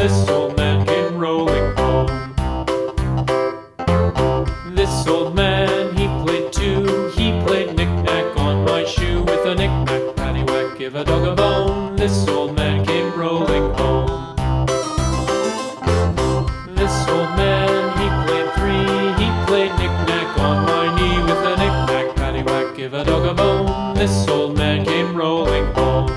this old man came rolling home. This old man, he played too. He played knick-knack on my shoe. With a knick-knack, paddywhack, give a dog a bone. This old man came rolling home. This old man, he played three. He played knick-knack on my knee. With a knick-knack, paddywhack, give a dog a bone. This old man came rolling home.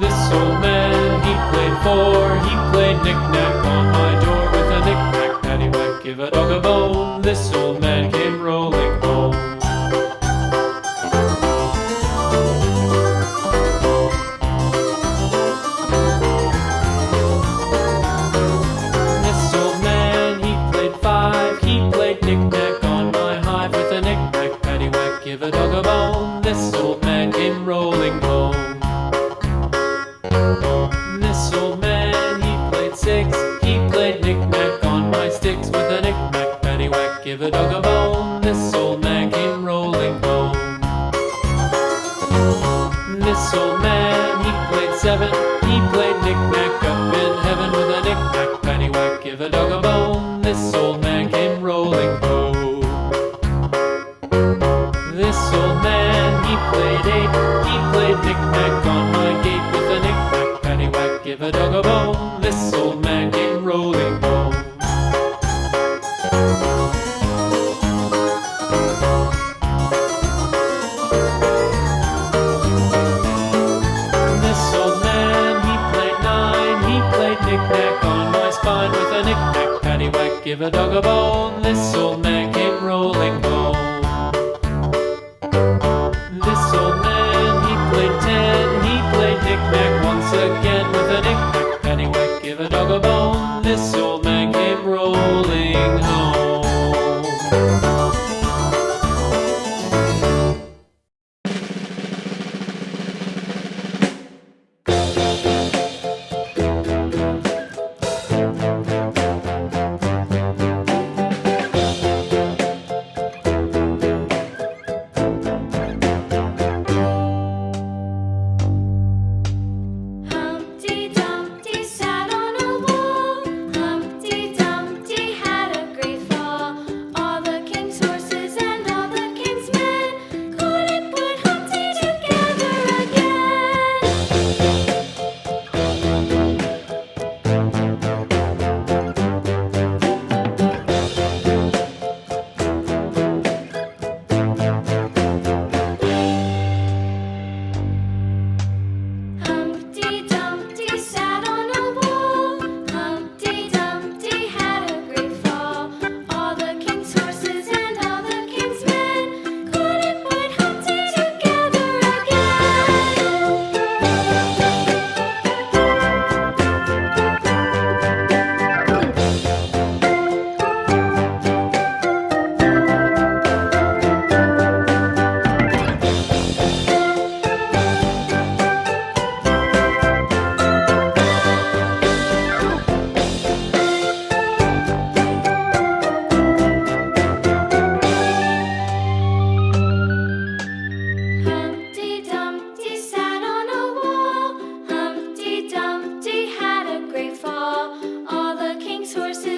This old man, he played four. He played knick-knack on my door. With a knick-knack, paddywhack, give a dog a bone. This old man came rolling home. This old man, he played five. He played knick-knack on my hive. With a knick-knack, paddywhack, give a dog a bone. This old man came rolling home. This old man, he played six. He played knick-knack on my sticks. With a knick-knack, paddywhack, give a dog a bone. This old man came rolling home. This old man, he played seven. He played knick-knack up in heaven. With a knick-knack, paddywhack, give a dog a bone. This old man came rolling home. This old man, he played eight. He played knick-knack on my gate. With a knick-knack, paddywhack, give a dog a bone. This old man came rolling home. This old man, he played nine. He played knick-knack on my spine. With a knick-knack, paddywhack, give a dog a bone. This old man came rolling home. This old man, he played ten. He played knick-knack once again. With a knick-knack, paddywhack, give a dog a bone. This old man came rolling home. Humpty Dumpty sat on a wall. Humpty Dumpty had a great fall. All the king's horses and all the king's men couldn't put Humpty together again. Humpty Dumpty sat on a wall. Humpty Dumpty had a great fall. All the king's horses and all the king's men couldn't put Humpty together Humpty Dumpty sat on a wall. Humpty Dumpty had a great fall. All the king's horses